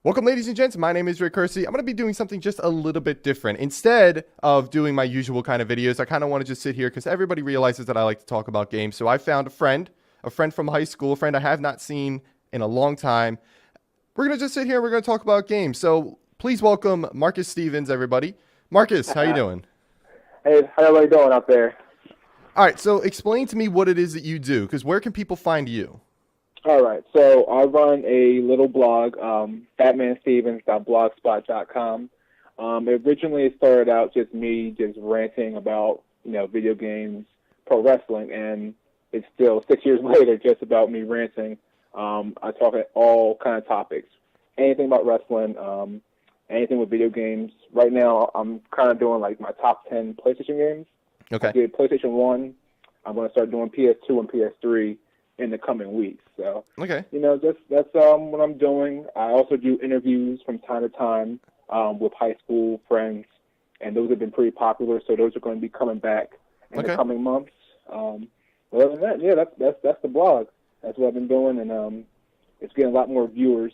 Welcome, ladies and gents. My name is Curci. I'm going to be doing something just a little bit different. Instead of doing my usual kind of videos, I kind of want to just sit here because everybody realizes that I like to talk about games. So I found a friend from high school, a friend I have not seen in a long time. We're going to just sit here and we're going to talk about games. So please welcome Marcus Stevens, everybody. Marcus, how you doing? Hey, how everybody doing out there? All right, so explain to me what it is that you do, because where can people find you? All right, so I run a little blog, batmanstevens.blogspot.com. Originally, it started out just me just ranting about, video games, pro wrestling, and it's still 6 years later just about me ranting. I talk at all kind of topics, anything about wrestling, anything with video games. Right now, I'm kind of doing like my top 10 PlayStation games. I Okay. did PlayStation 1. I'm going to start doing PS2 and PS3 in the coming weeks. So, Okay. just that's what I'm doing. I also do interviews from time to time with high school friends, and those have been pretty popular. So those are going to be coming back in the Okay. coming months. But other than that, yeah, that's the blog. That's what I've been doing, and it's getting a lot more viewers,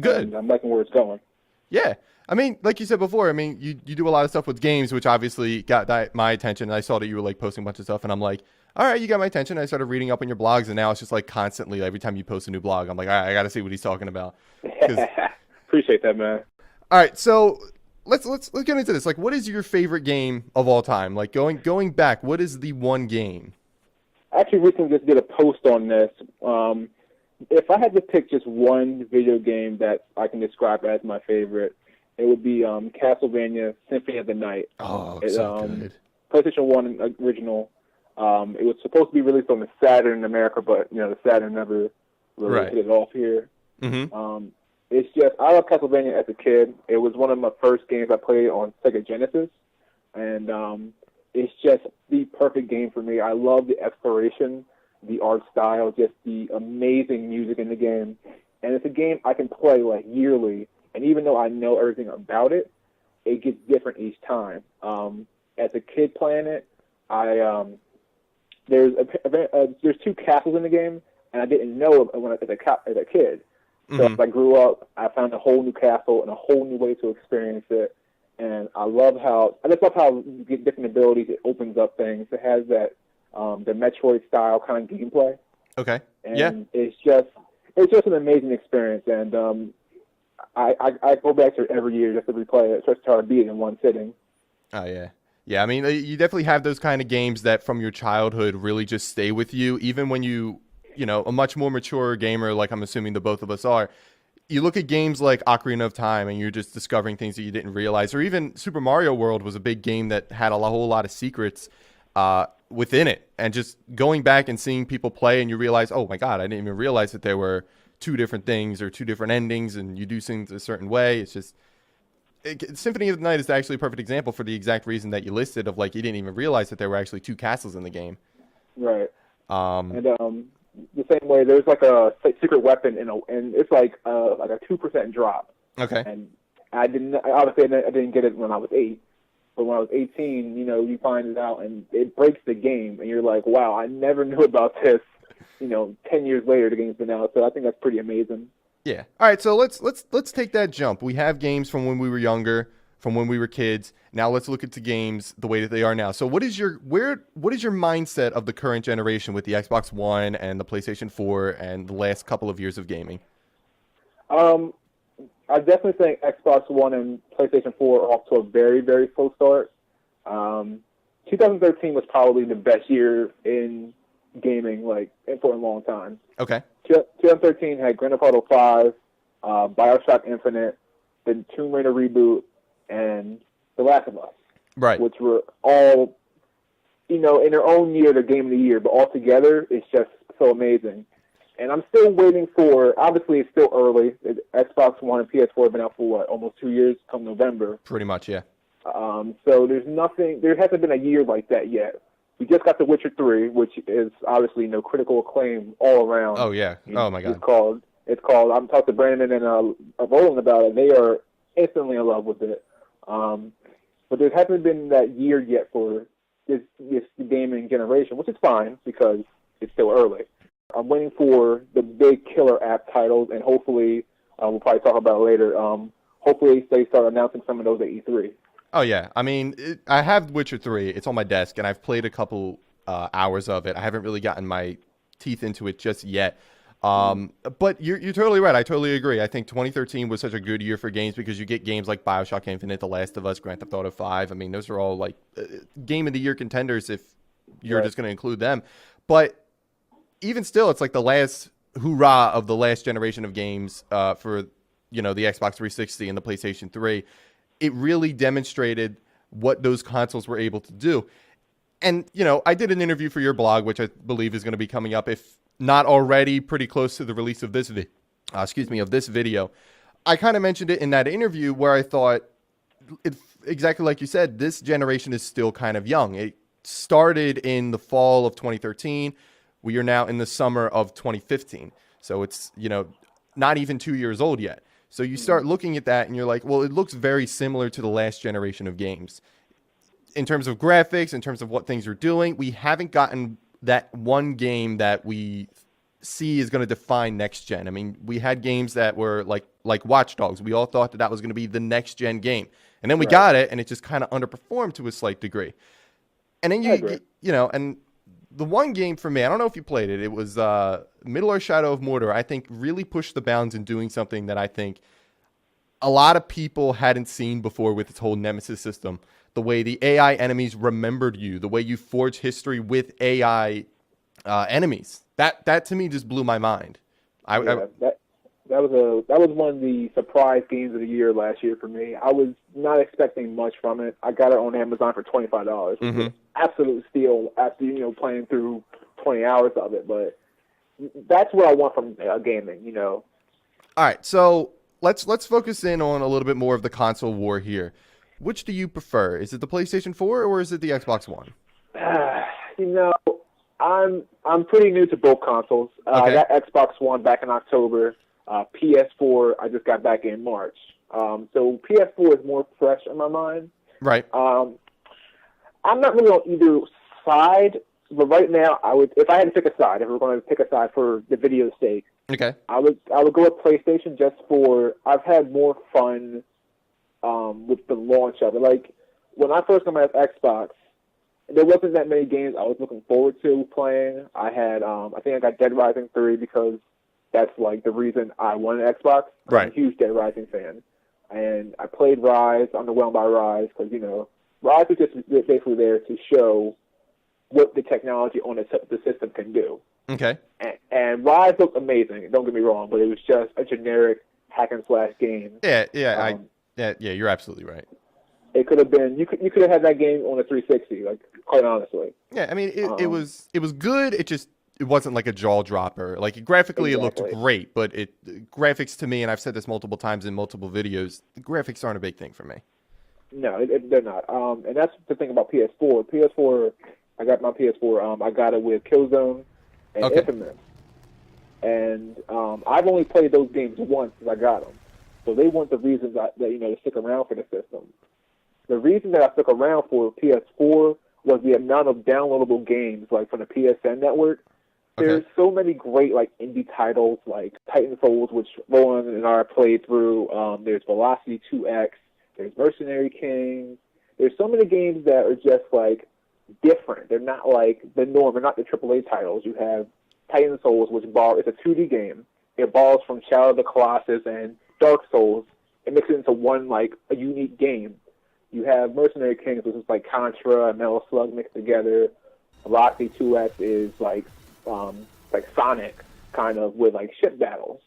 Good. and I'm liking where it's going. Yeah. I mean, like you said before, I mean, you do a lot of stuff with games, which obviously got my attention. And I saw that you were like posting a bunch of stuff, and I'm like, all right, you got my attention. I started reading up on your blogs, and now it's just like constantly, every time you post a new blog, I'm like, all right, I got to see what he's talking about. Because, Appreciate that, man. all right, so let's get into this. Like, what is your favorite game of all time? Like going back, what is the one game? I actually recently just did a post on this. If I had to pick just one video game that I can describe as my favorite, it would be Castlevania Symphony of the Night. Oh, It, so good. PlayStation 1 original. It was supposed to be released on the Saturn in America, but the Saturn never really Right. hit it off here. Mm-hmm. It's just I love Castlevania as a kid. It was one of my first games I played on Sega Genesis, and it's just the perfect game for me. I love the exploration, the art style, just the amazing music in the game, and it's a game I can play like yearly. And even though I know everything about it, it gets different each time. As a kid playing it, I there's two castles in the game, and I didn't know it as a kid. So as Mm-hmm. I grew up, I found a whole new castle and a whole new way to experience it. And I just love how you get different abilities. It opens up things. It has that the Metroid style kind of gameplay, Okay. Yeah. and it's just an amazing experience. And I go back to it every year just to replay it, just to try to beat it in one sitting. Oh yeah. Yeah, I mean, you definitely have those kind of games that from your childhood really just stay with you, even when a much more mature gamer, like I'm assuming the both of us are. You look at games like Ocarina of Time and you're just discovering things that you didn't realize, or even Super Mario World was a big game that had a whole lot of secrets within it. And just going back and seeing people play and you realize, oh my God, I didn't even realize that there were two different things or two different endings and you do things a certain way. It's just Symphony of the Night is actually a perfect example for the exact reason that you listed of like you didn't even realize that there were actually two castles in the game. Right. Um, And the same way, there's like a secret weapon and it's like a 2% drop. okay. And I didn't get it when I was 8, but when I was 18, you find it out and it breaks the game, and you're like, wow, I never knew about this. 10 years later, the game's been out, so I think that's pretty amazing. Yeah. All right. So let's take that jump. We have games from when we were younger, from when we were kids. Now let's look at the games the way that they are now. So what is your mindset of the current generation with the Xbox One and the PlayStation 4 and the last couple of years of gaming? Um, I definitely think Xbox One and PlayStation 4 are off to a very, very slow start. Um, 2013 was probably the best year in gaming, like for a long time. Okay. 2013 had Grand Theft Auto 5, Bioshock Infinite, the Tomb Raider reboot, and The Last of Us, Right. which were all, in their own year, the game of the year, but all together, it's just so amazing. And I'm still waiting for, obviously it's still early. Xbox One and PS4 have been out for almost 2 years come November. Pretty much. Yeah. So there hasn't been a year like that yet. We just got The Witcher 3, which is obviously critical acclaim all around. Oh yeah. Oh my God. It's called. I'm talking to Brandon and Roland about it. They are instantly in love with it. But there hasn't been that year yet for this gaming generation, which is fine because it's still early. I'm waiting for the big killer app titles, and hopefully we'll probably talk about later. Hopefully they start announcing some of those at E3. Oh yeah, I mean, I have Witcher 3. It's on my desk, and I've played a couple hours of it. I haven't really gotten my teeth into it just yet. But you're totally right. I totally agree. I think 2013 was such a good year for games because you get games like BioShock Infinite, The Last of Us, Grand Theft Auto 5. I mean, those are all like game of the year contenders if you're just going to include them. But even still, it's like the last hoorah of the last generation of games for the Xbox 360 and the PlayStation 3. It really demonstrated what those consoles were able to do. And, I did an interview for your blog, which I believe is going to be coming up, if not already pretty close to the release of this video. I kind of mentioned it in that interview where I thought, exactly like you said, this generation is still kind of young. It started in the fall of 2013. We are now in the summer of 2015. So it's, not even 2 years old yet. So you start looking at that and you're like, well, it looks very similar to the last generation of games. In terms of graphics, in terms of what things are doing, we haven't gotten that one game that we see is going to define next gen. I mean, we had games that were like Watch Dogs. We all thought that was going to be the next gen game. And then we got it and it just kind of underperformed to a slight degree. And then and the one game for me, I don't know if you played it. It was Middle-earth: Shadow of Mordor. I think really pushed the bounds in doing something that I think a lot of people hadn't seen before with its whole Nemesis system. The way the AI enemies remembered you, the way you forge history with AI enemies. That to me just blew my mind. That was one of the surprise games of the year last year for me. I was not expecting much from it. I got it on Amazon for $25, which was absolute steal after playing through 20 hours of it. But that's what I want from gaming. All right, so let's focus in on a little bit more of the console war here. Which do you prefer? Is it the PlayStation 4 or is it the Xbox One? I'm pretty new to both consoles. I got Xbox One back in October. PS4 I just got back in March. So PS4 is more fresh in my mind. Right. I'm not really on either side, but right now if I had to pick a side, if we're going to pick a side for the video's sake, I would go with PlayStation just for I've had more fun with the launch of it. Like when I first got my Xbox, there wasn't that many games I was looking forward to playing. I had I think I got Dead Rising 3 because that's like the reason I wanted an Xbox. Right. I'm a huge Dead Rising fan. And I played Rise, underwhelmed by Rise, because, Rise was just basically there to show what the technology on the system can do. Okay. And Rise looked amazing, don't get me wrong, but it was just a generic hack-and-slash game. Yeah, you're absolutely right. It could have been, you could have had that game on a 360, like, quite honestly. Yeah, I mean, it was good, it wasn't like a jaw dropper. Like graphically, It looked great, but graphics to me, and I've said this multiple times in multiple videos, the graphics aren't a big thing for me. No, they're not. And that's the thing about PS4. PS4, I got my PS4. I got it with Killzone and Infamous, and I've only played those games once since I got them. So they weren't the reasons to stick around for the system. The reason that I stuck around for PS4 was the amount of downloadable games, like from the PSN network. There's so many great like indie titles like Titan Souls, which Roland and I played through. There's Velocity 2X. There's Mercenary Kings. There's so many games that are just like different. They're not like the norm. They're not the AAA titles. You have Titan Souls, which it's a 2D game. It borrows from Shadow of the Colossus and Dark Souls. It mixes it into one like a unique game. You have Mercenary Kings, which is like Contra and Metal Slug mixed together. Velocity 2X is like Sonic, kind of, with like ship battles.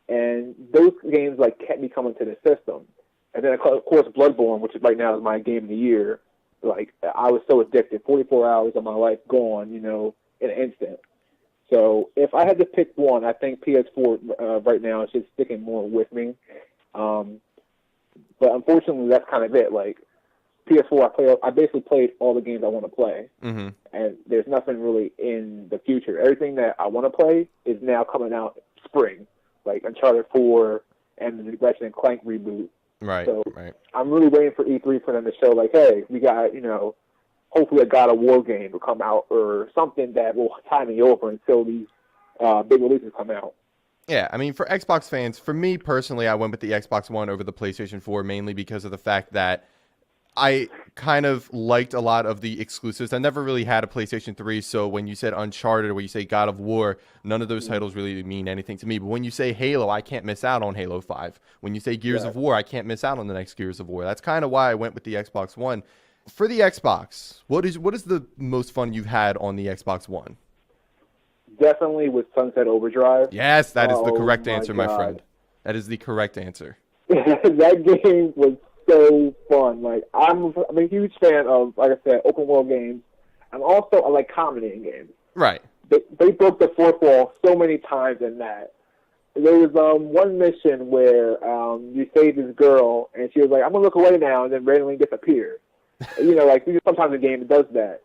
And those games like kept me coming to the system. And then of course Bloodborne, which right now is my game of the year. Like I was so addicted, 44 hours of my life gone, in an instant. So if I had to pick one, I think PS4 right now is just sticking more with me. But unfortunately, that's kind of it. Like PS4, I basically played all the games I want to play, and there's nothing really in the future. Everything that I want to play is now coming out spring, like Uncharted 4 and the Ratchet and Clank reboot. Right. So right. I'm really waiting for E3 for them to show, like, hey, we got, hopefully a God of War game will come out or something that will tie me over until these big releases come out. Yeah, I mean, for Xbox fans, for me personally, I went with the Xbox One over the PlayStation 4 mainly because of the fact that I kind of liked a lot of the exclusives. I never really had a PlayStation 3, so when you said Uncharted or when you say God of War, none of those titles really mean anything to me. But when you say Halo, I can't miss out on Halo 5. When you say Gears of Right. War, I can't miss out on the next Gears of War. That's kind of why I went with the Xbox One. For the Xbox, what is the most fun you've had on the Xbox One? Definitely with Sunset Overdrive. Yes, that is the Oh correct my answer, my god. friend. That is the correct answer. That game was so fun. Like I'm a huge fan of, like I said, open world games. And also I like comedy in games. Right. They broke the fourth wall so many times in that. There was one mission where you saved this girl and she was like, I'm gonna look away now, and then randomly disappeared. Like sometimes a game does that.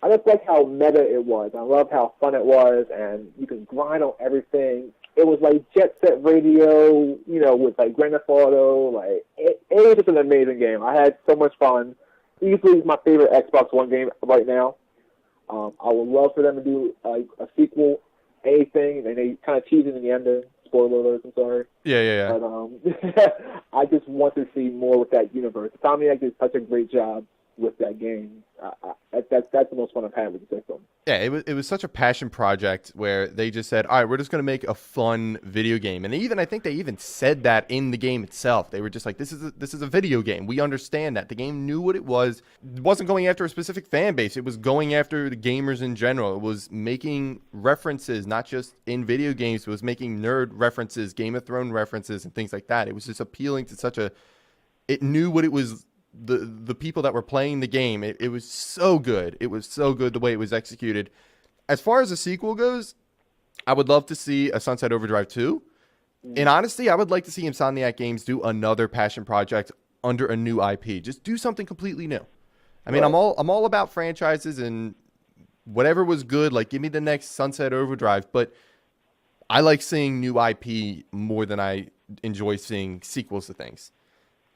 I just like how meta it was. I love how fun it was, and you can grind on everything. It was like Jet Set Radio, with like Grand Theft Auto. Like it was just an amazing game. I had so much fun. Easily my favorite Xbox One game right now. I would love for them to do like a sequel, anything, and they kind of teased it in the ending. Spoiler alert, I'm sorry. Yeah, yeah, yeah. But I just want to see more with that universe. Insomniac did such a great job with that game. That's the most fun I've had with the system. Yeah, it was such a passion project where they just said, "All right, we're just going to make a fun video game." And I think they even said that in the game itself. They were just like, "This is a video game. We understand that." The game knew what it was. It wasn't going after a specific fan base. It was going after the gamers in general. It was making references, not just in video games. It was making nerd references, Game of Thrones references, and things like that. It was just appealing to such a. It knew what it was. The people that were playing the game, it was so good. It was so good the way it was executed. As far as a sequel goes, I would love to see a Sunset Overdrive 2. In honesty, I would like to see Insomniac Games do another passion project under a new IP. Just do something completely new. I mean, Right. I'm all about franchises and whatever was good, like give me the next Sunset Overdrive, but I like seeing new IP more than I enjoy seeing sequels to things.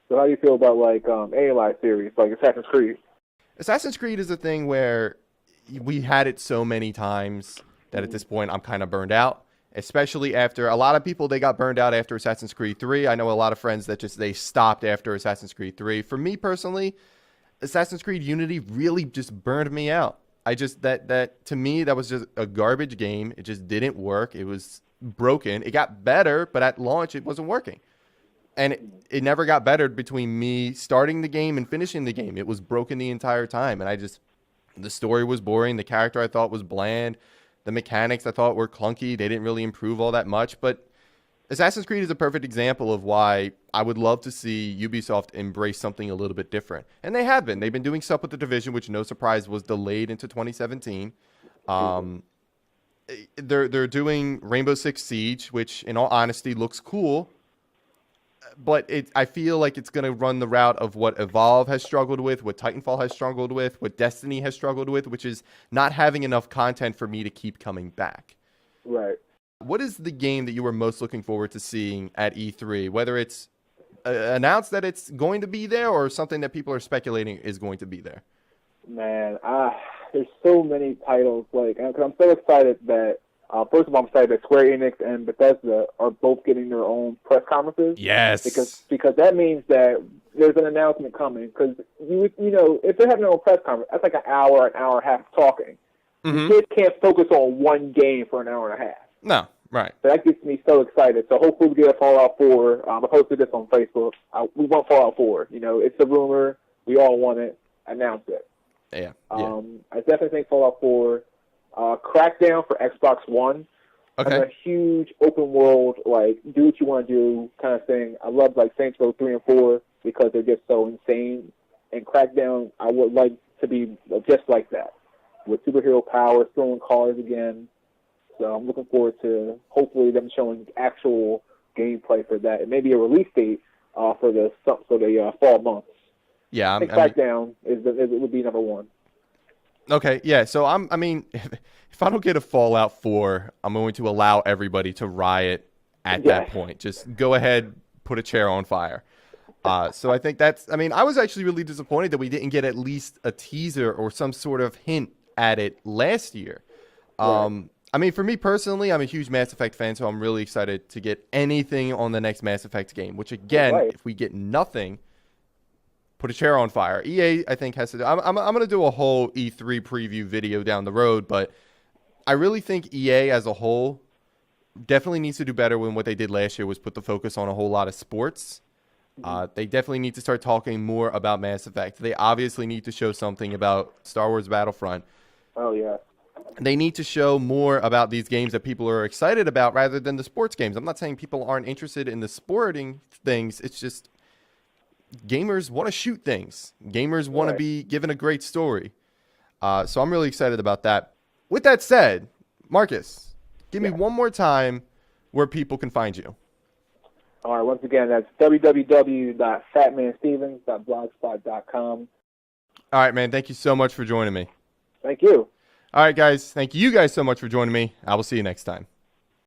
So how do you feel about like AI series, like Assassin's Creed? Assassin's Creed is a thing where we had it so many times that at this point I'm kind of burned out, especially after a lot of people, they got burned out after Assassin's Creed 3. I know a lot of friends that they stopped after Assassin's Creed 3. For me personally, Assassin's Creed Unity really just burned me out. I just that to me that was just a garbage game. It just didn't work. It was broken. It got better, but at launch it wasn't working. And it never got better between me starting the game and finishing the game. It was broken the entire time. And the story was boring. The character I thought was bland. The mechanics I thought were clunky. They didn't really improve all that much. But Assassin's Creed is a perfect example of why I would love to see Ubisoft embrace something a little bit different. And they have been. They've been doing stuff with the Division, which, no surprise, was delayed into 2017. They're doing Rainbow Six Siege, which, in all honesty, looks cool. But I feel like it's going to run the route of what Evolve has struggled with, what Titanfall has struggled with, what Destiny has struggled with, which is not having enough content for me to keep coming back. Right. What is the game that you were most looking forward to seeing at E3? Whether it's announced that it's going to be there or something that people are speculating is going to be there? Man, there's so many titles. Like, because I'm so excited that first of all, I'm excited that Square Enix and Bethesda are both getting their own press conferences. Yes. Because that means that there's an announcement coming. Because if they're having their own press conference, that's like an hour and a half talking. Mm-hmm. The kids can't focus on one game for an hour and a half. No, right. So that gets me so excited. So hopefully we get a Fallout 4. I posted this on Facebook. We want Fallout 4. It's a rumor. We all want it. Announce it. Yeah. I definitely think Fallout 4. Crackdown for Xbox One. Okay. I'm a huge open world, like, do what you want to do kind of thing. I love, like, Saints Row 3 and 4 because they're just so insane. And Crackdown, I would like to be just like that, with superhero powers, throwing cars again. So I'm looking forward to hopefully them showing actual gameplay for that, and maybe a release date for the fall months. Yeah. I think Crackdown would be number one. Okay, yeah. So I mean, if I don't get a Fallout 4, I'm going to allow everybody to riot at that point. Just go ahead, put a chair on fire. So I think I mean, I was actually really disappointed that we didn't get at least a teaser or some sort of hint at it last year. Right. I mean, for me personally, I'm a huge Mass Effect fan, so I'm really excited to get anything on the next Mass Effect game. Which again, Right. if we get nothing, put a chair on fire. EA, I think, has to. I'm going to do a whole E3 preview video down the road, but I really think EA as a whole definitely needs to do better than what they did last year. Was put the focus on a whole lot of sports. They definitely need to start talking more about Mass Effect. They obviously need to show something about Star Wars Battlefront. Oh yeah. They need to show more about these games that people are excited about rather than the sports games. I'm not saying people aren't interested in the sporting things. It's just gamers want to shoot things. Gamers want to Right. be given a great story. So I'm really excited about that. With that said, Marcus, give me one more time where people can find you. All right. Once again, that's www.fatmanstevens.blogspot.com. All right, man. Thank you so much for joining me. Thank you. All right, guys. Thank you guys so much for joining me. I will see you next time.